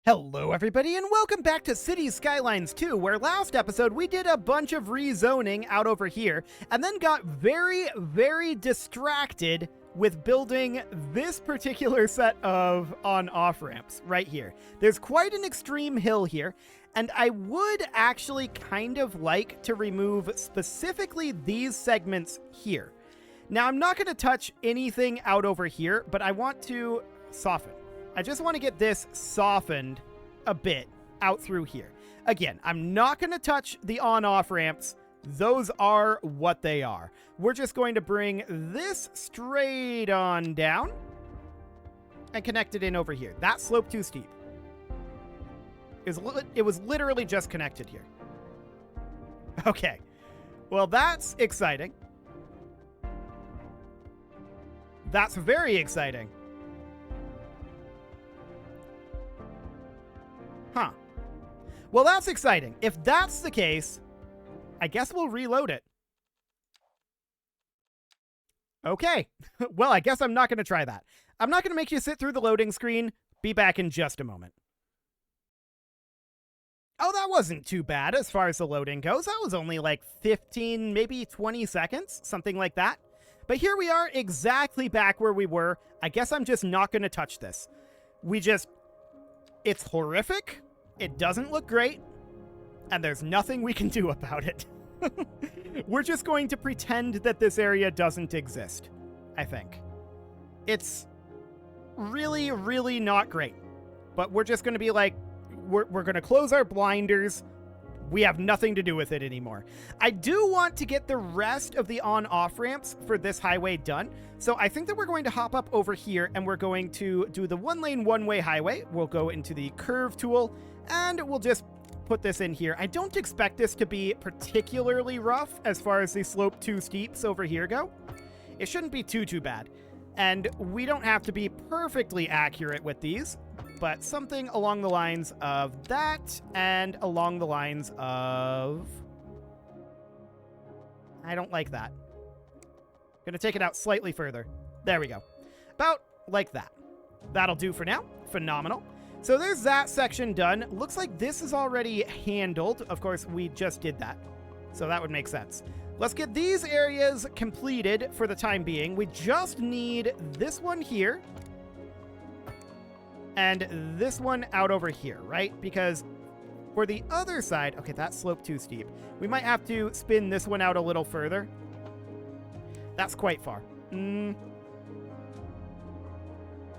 Hello everybody and welcome back to Cities Skylines 2, where last episode we did a bunch of rezoning out over here and then got very distracted with building this particular set of on-off ramps right here. There's quite an extreme hill here, and I would actually kind of like to remove specifically these segments here. Now I'm not going to touch anything out over here, but I want to soften. I just want to get this softened a bit out through here. Again, I'm not going to touch the on-off ramps. Those are what they are. We're just going to bring this straight on down and connect it in over here. That slope too steep. It was literally just connected here. Okay. Well, that's exciting. That's very exciting. Huh. Well, that's exciting. If that's the case, I guess we'll reload it. Okay. Well, I guess I'm not going to try that. I'm not going to make you sit through the loading screen. Be back in just a moment. Oh, that wasn't too bad as far as the loading goes. That was only like 15, maybe 20 seconds, something like that. But here we are exactly back where we were. I guess I'm just not going to touch this. It's horrific, it doesn't look great, and there's nothing we can do about it. We're just going to pretend that this area doesn't exist, I think. It's really not great. But we're just going to be like, we're going to close our blinders. We have nothing to do with it anymore. I do want to get the rest of the on-off ramps for this highway done. So I think that we're going to hop up over here and we're going to do the one-lane, one-way highway. We'll go into the curve tool and we'll just put this in here. I don't expect this to be particularly rough as far as the slope too steeps over here go. It shouldn't be too bad. And we don't have to be perfectly accurate with these, but something along the lines of that and along the lines of... I don't like that. Gonna take it out slightly further. There we go. About like that. That'll do for now. Phenomenal. So there's that section done. Looks like this is already handled. Of course, we just did that, so that would make sense. Let's get these areas completed for the time being. We just need this one here and this one out over here, right? Because for the other side, okay, that slope too steep. We might have to spin this one out a little further. That's quite far.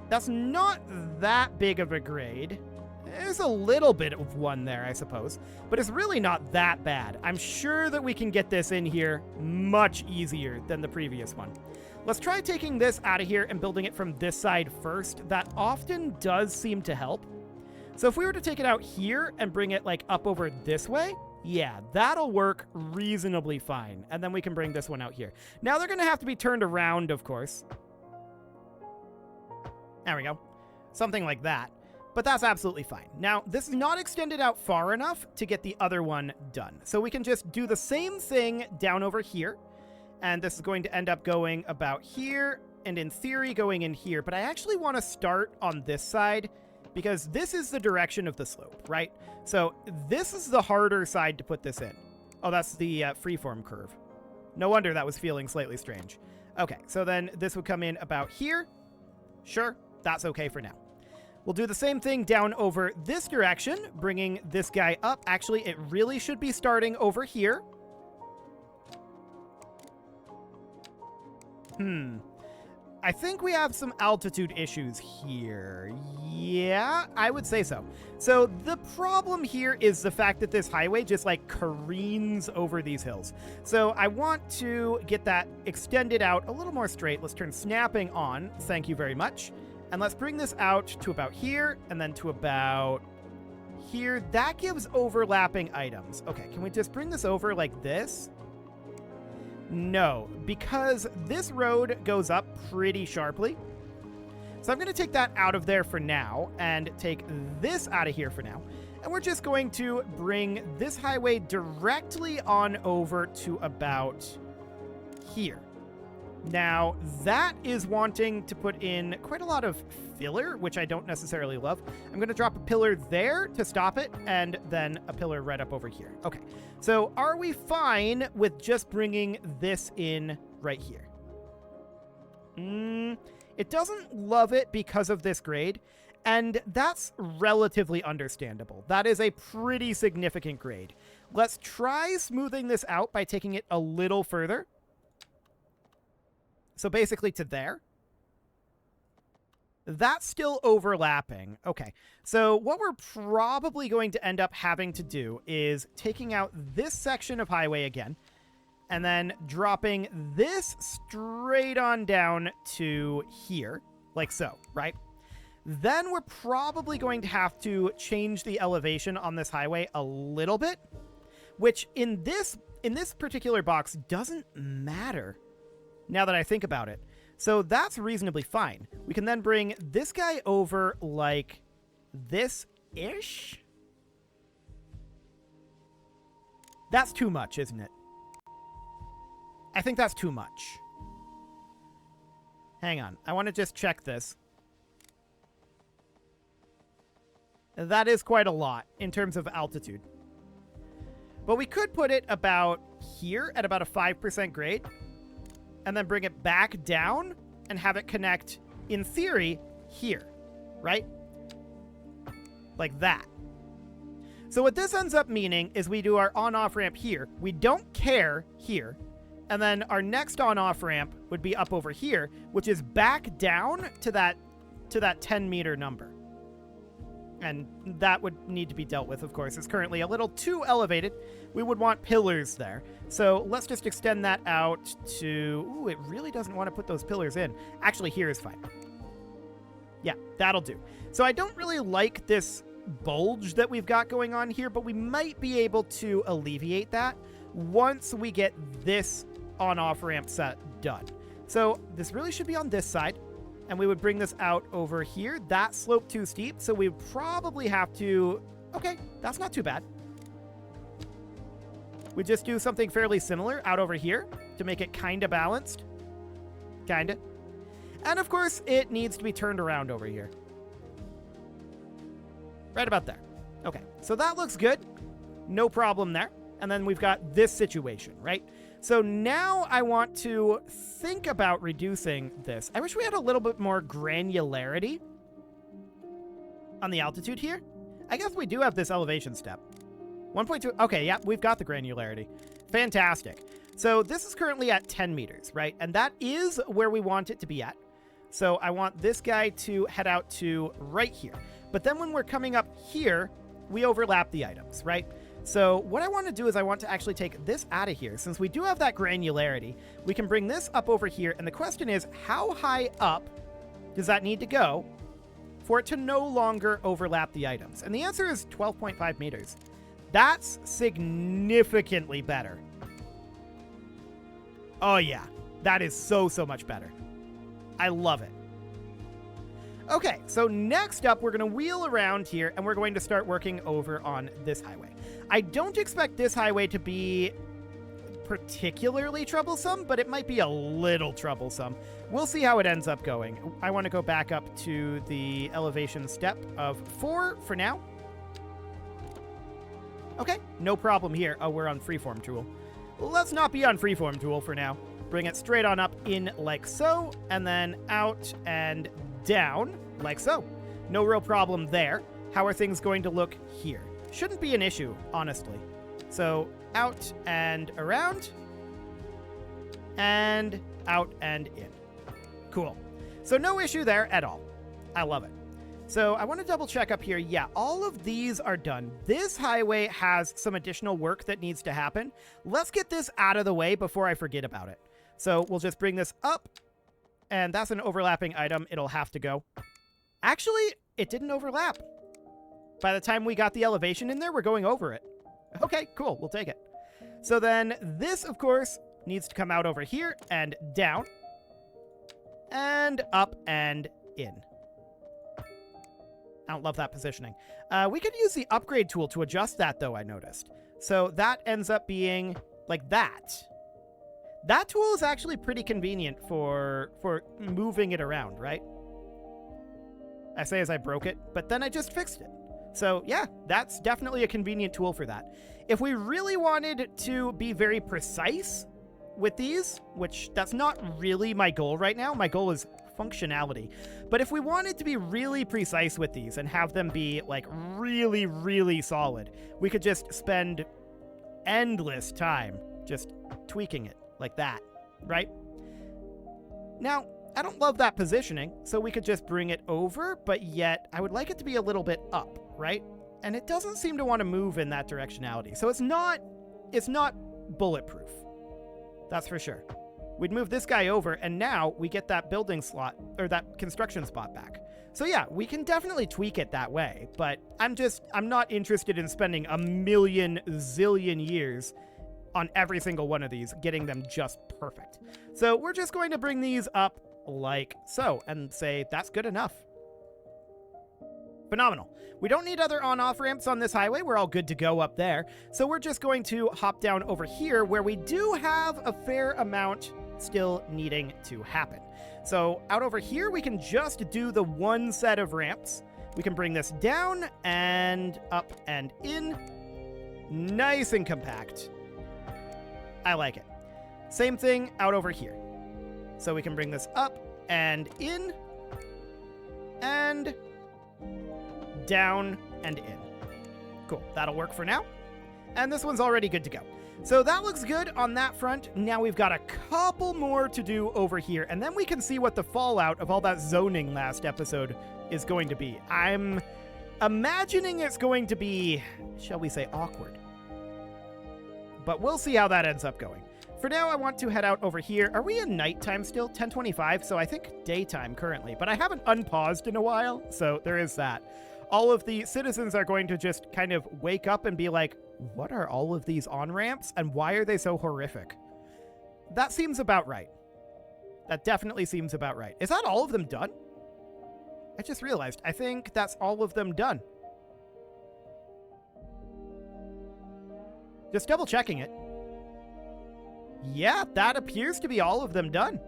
That's not that big of a grade. There's a little bit of one there, I suppose, but it's really not that bad. I'm sure that we can get this in here much easier than the previous one. Let's try taking this out of here and building it from this side first. That often does seem to help. So if we were to take it out here and bring it like up over this way, yeah, that'll work reasonably fine. And then we can bring this one out here. Now they're going to have to be turned around, of course. There we go. Something like that. But that's absolutely fine. Now, this is not extended out far enough to get the other one done. So we can just do the same thing down over here. And this is going to end up going about here, and in theory going in here. But I actually want to start on this side because this is the direction of the slope, right? So this is the harder side to put this in. Oh, that's the freeform curve. No wonder that was feeling slightly strange. Okay, so then this would come in about here. Sure, that's okay for now. We'll do the same thing down over this direction, bringing this guy up. Actually, it really should be starting over here. I think we have some altitude issues here. Yeah, I would say so. So the problem here is the fact that this highway just like careens over these hills. So I want to get that extended out a little more straight. Let's turn snapping on. Thank you very much. And let's bring this out to about here and then to about here. That gives overlapping items. Okay, can we just bring this over like this? No, because this road goes up pretty sharply. So I'm going to take that out of there for now and take this out of here for now. And we're just going to bring this highway directly on over to about here. Now, that is wanting to put in quite a lot of filler, which I don't necessarily love. I'm going to drop a pillar there to stop it, and then a pillar right up over here. Okay, so are we fine with just bringing this in right here? It doesn't love it because of this grade, and that's relatively understandable. That is a pretty significant grade. Let's try smoothing this out by taking it a little further. So basically to there. That's still overlapping. Okay, so what we're probably going to end up having to do is taking out this section of highway again, and then dropping this straight on down to here, like so, right? Then we're probably going to have to change the elevation on this highway a little bit, which in this particular box doesn't matter now that I think about it. So that's reasonably fine. We can then bring this guy over like this-ish. That's too much, isn't it? I think that's too much. Hang on. I want to just check this. That is quite a lot in terms of altitude. But we could put it about here at about a 5% grade, and then bring it back down and have it connect, in theory, here, right? Like that. So what this ends up meaning is we do our on-off ramp here. We don't care here. And then our next on-off ramp would be up over here, which is back down to that 10-meter number. And that would need to be dealt with, of course. It's currently a little too elevated. We would want pillars there. So let's just extend that out to... Ooh, it really doesn't want to put those pillars in. Actually, here is fine. Yeah, that'll do. So I don't really like this bulge that we've got going on here, but we might be able to alleviate that once we get this on-off ramp set done. So this really should be on this side. And we would bring this out over here. That sloped too steep, so we probably have to... Okay, that's not too bad. We just do something fairly similar out over here to make it kind of balanced. Kind of. And of course, it needs to be turned around over here. Right about there. Okay, so that looks good. No problem there. And then we've got this situation, right? So now I want to think about reducing this. I wish we had a little bit more granularity on the altitude here. I guess we do have this elevation step. 1.2. Okay, yeah, we've got the granularity. Fantastic. So this is currently at 10 meters, right? And that is where we want it to be at. So I want this guy to head out to right here. But then when we're coming up here, we overlap the items, right? So what I want to do is I want to actually take this out of here. Since we do have that granularity, we can bring this up over here. And the question is, how high up does that need to go for it to no longer overlap the items? And the answer is 12.5 meters. That's significantly better. Oh yeah, that is so much better. I love it. Okay, so next up, we're going to wheel around here, and we're going to start working over on this highway. I don't expect this highway to be particularly troublesome, but it might be a little troublesome. We'll see how it ends up going. I want to go back up to the elevation step of 4 for now. Okay, no problem here. Oh, we're on freeform tool. Let's not be on freeform tool for now. Bring it straight on up in like so, and then out and down like so. No real problem there. How are things going to look here? Shouldn't be an issue, honestly. So out and around, and out and in. Cool. So no issue there at all. I love it. So I want to double check up here. Yeah, all of these are done. This highway has some additional work that needs to happen. Let's get this out of the way before I forget about it. So we'll just bring this up, and that's an overlapping item. It'll have to go. Actually, it didn't overlap. By the time we got the elevation in there, we're going over it. Okay, cool. We'll take it. So then this, of course, needs to come out over here and down and up and in. I don't love that positioning. We could use the upgrade tool to adjust that, though, I noticed. So that ends up being like that. That tool is actually pretty convenient for moving it around, right? I say as I broke it, but then I just fixed it. So yeah, that's definitely a convenient tool for that. If we really wanted to be very precise with these, which that's not really my goal right now, my goal is functionality. But if we wanted to be really precise with these and have them be like really, really solid, we could just spend endless time just tweaking it like that, right? Now, I don't love that positioning, so we could just bring it over, but yet I would like it to be a little bit up, right? And it doesn't seem to want to move in that directionality. So it's not bulletproof. That's for sure. We'd move this guy over, and now we get that building slot, or that construction spot back. So yeah, we can definitely tweak it that way, but I'm not interested in spending a million zillion years on every single one of these, getting them just perfect. So we're just going to bring these up like so, and say that's good enough. Phenomenal. We don't need other on-off ramps on this highway. We're all good to go up there. So we're just going to hop down over here where we do have a fair amount still needing to happen. So out over here, we can just do the one set of ramps. We can bring this down and up and in. Nice and compact. I like it. Same thing out over here. So we can bring this up and in and down and in. Cool. That'll work for now. And this one's already good to go. So that looks good on that front. Now we've got a couple more to do over here, and then we can see what the fallout of all that zoning last episode is going to be. I'm imagining it's going to be, shall we say, awkward. But we'll see how that ends up going. For now, I want to head out over here. Are we in nighttime still? 10:25, so I think daytime currently. But I haven't unpaused in a while, so there is that. All of the citizens are going to just kind of wake up and be like, what are all of these on-ramps, and why are they so horrific? That seems about right. That definitely seems about right. Is that all of them done? I just realized. I think that's all of them done. Just double checking it. Yeah, that appears to be all of them done.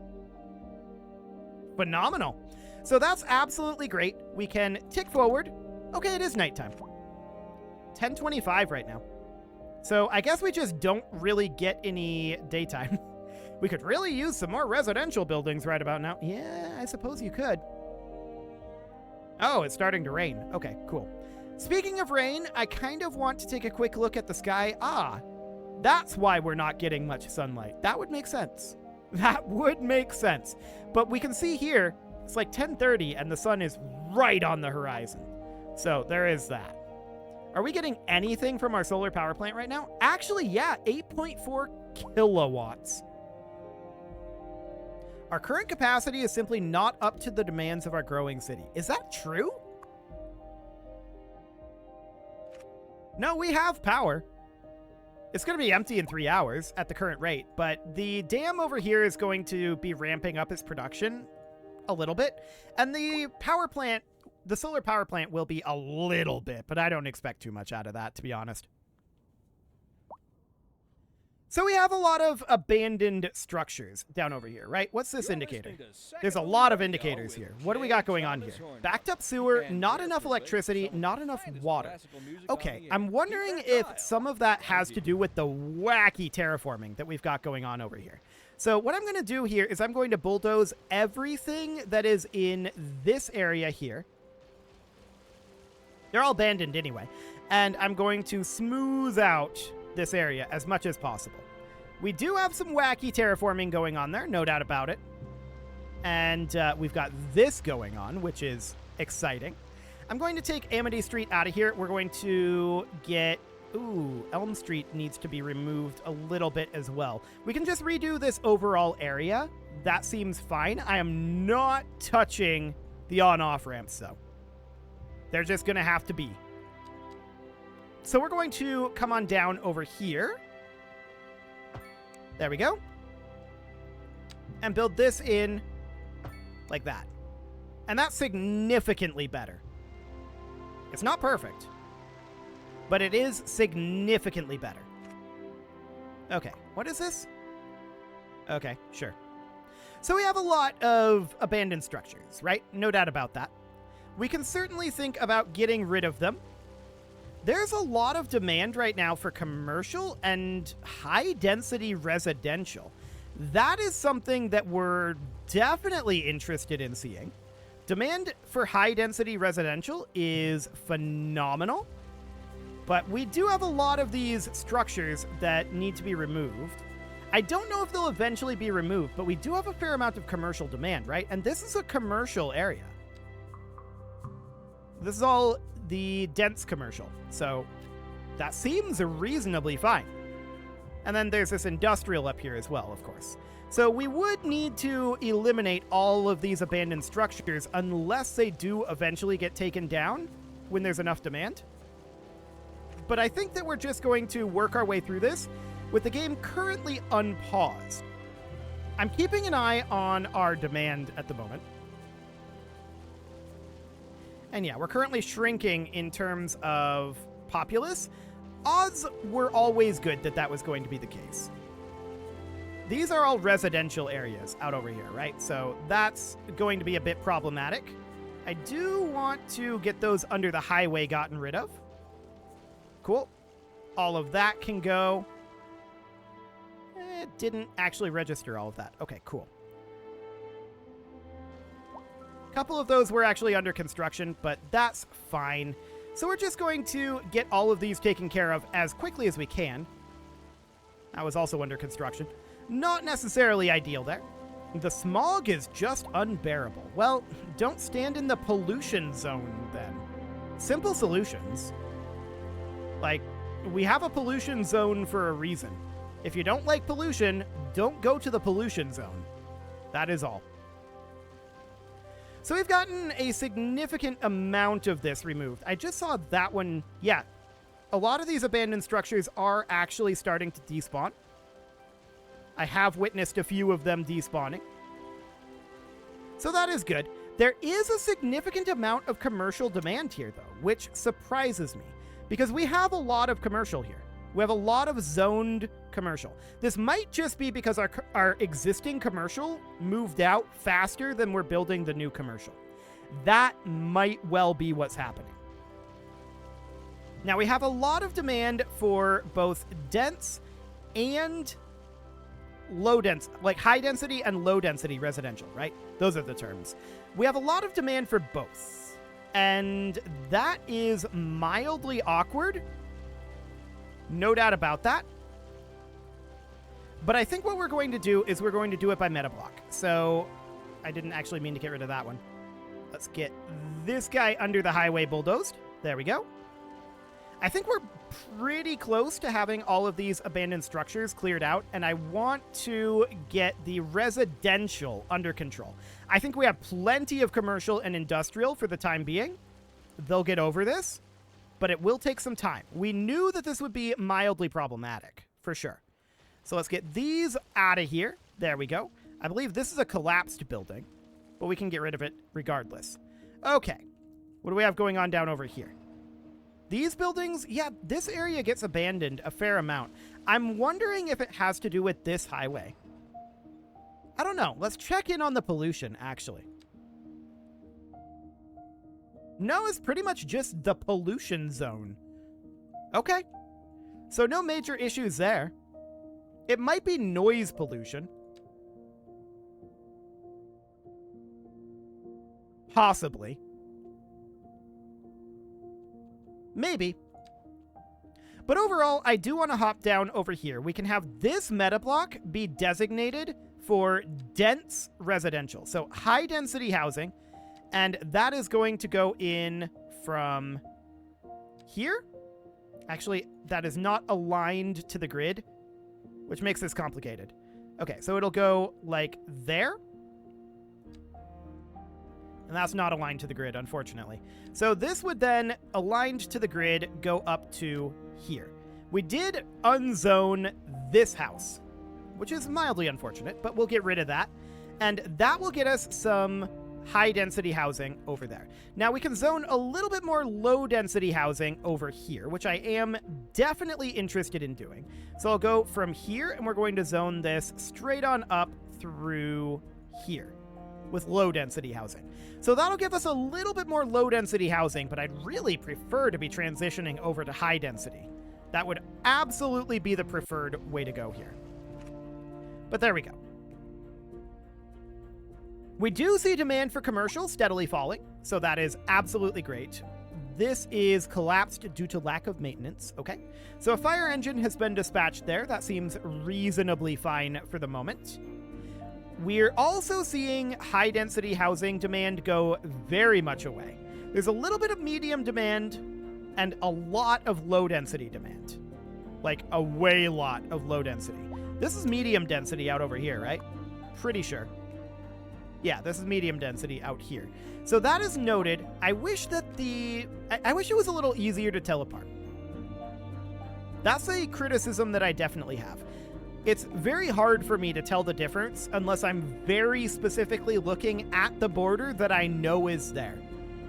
Phenomenal. So that's absolutely great. We can tick forward. Okay, it is nighttime. 10:25 right now. So I guess we just don't really get any daytime. We could really use some more residential buildings right about now. Yeah, I suppose you could. Oh, it's starting to rain. Okay, cool. Speaking of rain, I kind of want to take a quick look at the sky. Ah, that's why we're not getting much sunlight. That would make sense. That would make sense. But we can see here, it's like 10:30 and the sun is right on the horizon. So there is that. Are we getting anything from our solar power plant right now? Actually, yeah, 8.4 kilowatts. Our current capacity is simply not up to the demands of our growing city. Is that true? No, we have power. It's going to be empty in 3 hours at the current rate, but the dam over here is going to be ramping up its production a little bit, and the power plant, the solar power plant, will be a little bit, but I don't expect too much out of that, to be honest. So we have a lot of abandoned structures down over here, right? What's this indicator? There's a lot of indicators here. What do we got going on here? Backed up sewer, not enough electricity, not enough water. Okay, I'm wondering if some of that has to do with the wacky terraforming that we've got going on over here. So what I'm going to do here is I'm going to bulldoze everything that is in this area here. They're all abandoned anyway. And I'm going to smooth out this area as much as possible. We do have some wacky terraforming going on there, no doubt about it. And we've got this going on, which is exciting. I'm going to take Amity Street out of here. We're going to get... Ooh, Elm Street needs to be removed a little bit as well. We can just redo this overall area. That seems fine. I am not touching the on-off ramps, though. They're just going to have to be. So we're going to come on down over here. There we go. And build this in like that. And that's significantly better. It's not perfect, but it is significantly better. Okay, what is this? Okay, sure. So we have a lot of abandoned structures, right? No doubt about that. We can certainly think about getting rid of them. There's a lot of demand right now for commercial and high-density residential. That is something that we're definitely interested in seeing. Demand for high-density residential is phenomenal, but we do have a lot of these structures that need to be removed. I don't know if they'll eventually be removed, but we do have a fair amount of commercial demand, right? And this is a commercial area. This is all the dense commercial, so that seems reasonably fine. And then there's this industrial up here as well, of course. So we would need to eliminate all of these abandoned structures unless they do eventually get taken down when there's enough demand. But I think that we're just going to work our way through this with the game currently unpaused. I'm keeping an eye on our demand at the moment. And yeah, we're currently shrinking in terms of populace. Odds were always good that that was going to be the case. These are all residential areas out over here, right? So that's going to be a bit problematic. I do want to get those under the highway gotten rid of. Cool. All of that can go. It didn't actually register all of that. Okay, cool. A couple of those were actually under construction, but that's fine. So we're just going to get all of these taken care of as quickly as we can. That was also under construction. Not necessarily ideal there. The smog is just unbearable. Well, don't stand in the pollution zone then. Simple solutions. Like, we have a pollution zone for a reason. If you don't like pollution, don't go to the pollution zone. That is all. So we've gotten a significant amount of this removed. I just saw that one. Yeah, a lot of these abandoned structures are actually starting to despawn. I have witnessed a few of them despawning. So that is good. There is a significant amount of commercial demand here, though, which surprises me, because we have a lot of commercial here. We have a lot of zoned commercial. This might just be because our existing commercial moved out faster than we're building the new commercial. That might well be what's happening. Now, we have a lot of demand for both dense and low density, like high density and low density residential, right? Those are the terms. We have a lot of demand for both. And that is mildly awkward. No doubt about that. But I think what we're going to do is we're going to do it by meta block. So I didn't actually mean to get rid of that one. Let's get this guy under the highway bulldozed. There we go. I think we're pretty close to having all of these abandoned structures cleared out, and I want to get the residential under control. I think we have plenty of commercial and industrial for the time being. They'll get over this, but it will take some time. We knew that this would be mildly problematic, for sure. So let's get these out of here. There we go. I believe this is a collapsed building, but we can get rid of it regardless. Okay, what do we have going on down over here? These buildings, yeah, this area gets abandoned a fair amount. I'm wondering if it has to do with this highway. I don't know. Let's check in on the pollution, actually. No, it's pretty much just the pollution zone. Okay. So no major issues there. It might be noise pollution. Possibly. Maybe. But overall, I do want to hop down over here. We can have this meta block be designated for dense residential. So high density housing. And that is going to go in from here. Actually, that is not aligned to the grid, which makes this complicated. Okay, so it'll go like there. And that's not aligned to the grid, unfortunately. So this would then, aligned to the grid, go up to here. We did unzone this house, which is mildly unfortunate, but we'll get rid of that. And that will get us some high-density housing over there. Now, we can zone a little bit more low-density housing over here, which I am definitely interested in doing. So I'll go from here, and we're going to zone this straight on up through here with low-density housing. So that'll give us a little bit more low-density housing, but I'd really prefer to be transitioning over to high-density. That would absolutely be the preferred way to go here. But there we go. We do see demand for commercial steadily falling, so that is absolutely great. This is collapsed due to lack of maintenance. Okay, so a fire engine has been dispatched there. That seems reasonably fine for the moment. We're also seeing high-density housing demand go very much away. There's a little bit of medium demand and a lot of low-density demand. Like, a way lot of low-density. This is medium density out over here, right? Pretty sure. Yeah, this is medium density out here. So that is noted. I wish that I wish it was a little easier to tell apart. That's a criticism that I definitely have. It's very hard for me to tell the difference unless I'm very specifically looking at the border that I know is there.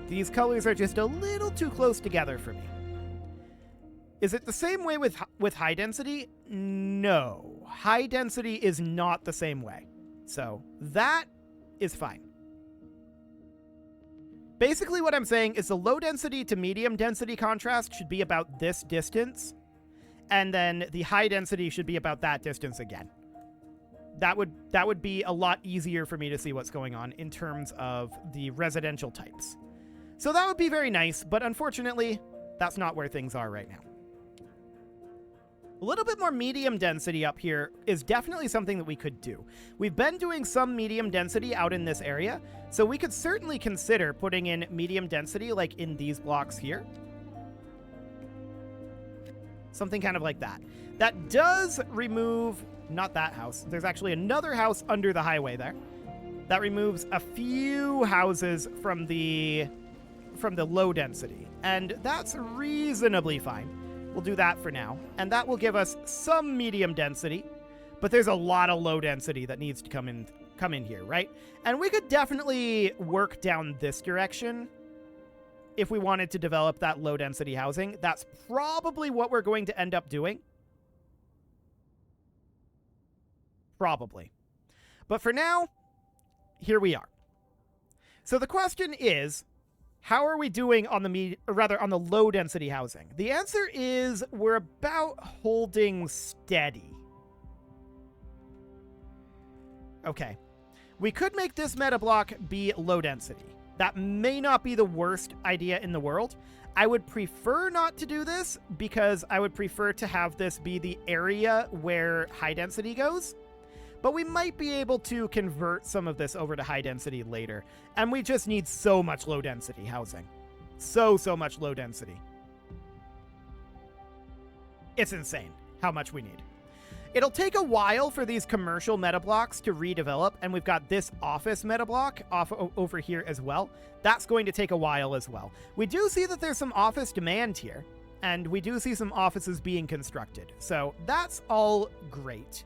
These colors are just a little too close together for me. Is it the same way with high density? No. High density is not the same way. So that is fine. Basically what I'm saying is the low density to medium density contrast should be about this distance, and then the high density should be about that distance again. That would be a lot easier for me to see what's going on in terms of the residential types. So that would be very nice, but unfortunately, that's not where things are right now. A little bit more medium density up here is definitely something that we could do. We've been doing some medium density out in this area, so we could certainly consider putting in medium density like in these blocks here. Something kind of like that. That does remove, not that house, there's actually another house under the highway there. That removes a few houses from the low density, and that's reasonably fine. We'll do that for now, and that will give us some medium density, but there's a lot of low density that needs to come in here, right? And we could definitely work down this direction if we wanted to develop that low density housing. That's probably what we're going to end up doing. Probably. But for now, here we are. So the question is, how are we doing on the low density housing? The answer is we're about holding steady. Okay. We could make this meta block be low density. That may not be the worst idea in the world. I would prefer not to do this because I would prefer to have this be the area where high density goes. But we might be able to convert some of this over to high density later. And we just need so much low density housing. So much low density. It's insane how much we need. It'll take a while for these commercial meta blocks to redevelop, and we've got this office meta block over here as well. That's going to take a while as well. We do see that there's some office demand here, and we do see some offices being constructed. So that's all great.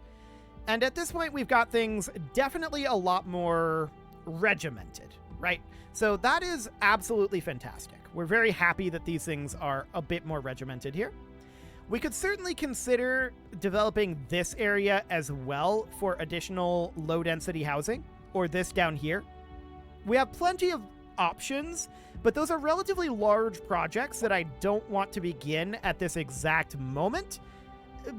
And at this point, we've got things definitely a lot more regimented, right? So that is absolutely fantastic. We're very happy that these things are a bit more regimented here. We could certainly consider developing this area as well for additional low-density housing, or this down here. We have plenty of options, but those are relatively large projects that I don't want to begin at this exact moment,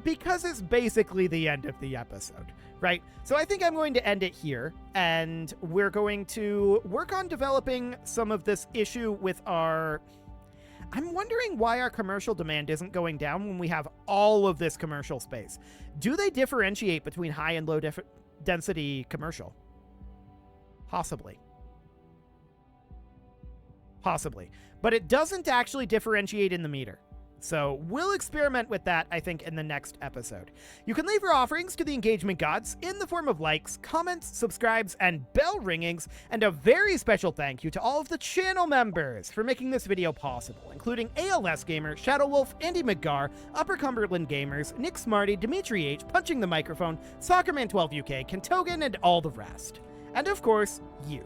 because it's basically the end of the episode, right? So I think I'm going to end it here, and we're going to work on developing some of this issue with our... I'm wondering why our commercial demand isn't going down when we have all of this commercial space. Do they differentiate between high and low density commercial? Possibly. Possibly. But it doesn't actually differentiate in the meter. So we'll experiment with that, I think, in the next episode. You can leave your offerings to the engagement gods in the form of likes, comments, subscribes, and bell ringings, and a very special thank you to all of the channel members for making this video possible, including ALS Gamer, Shadow Wolf, Andy McGar, Upper Cumberland Gamers, Nick Smarty, Dimitri H, Punching the Microphone, Soccerman12UK, Kentogan, and all the rest. And of course, you.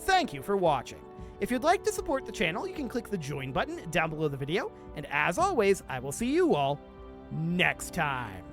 thank you for watching. If you'd like to support the channel, you can click the join button down below the video, and as always, I will see you all next time.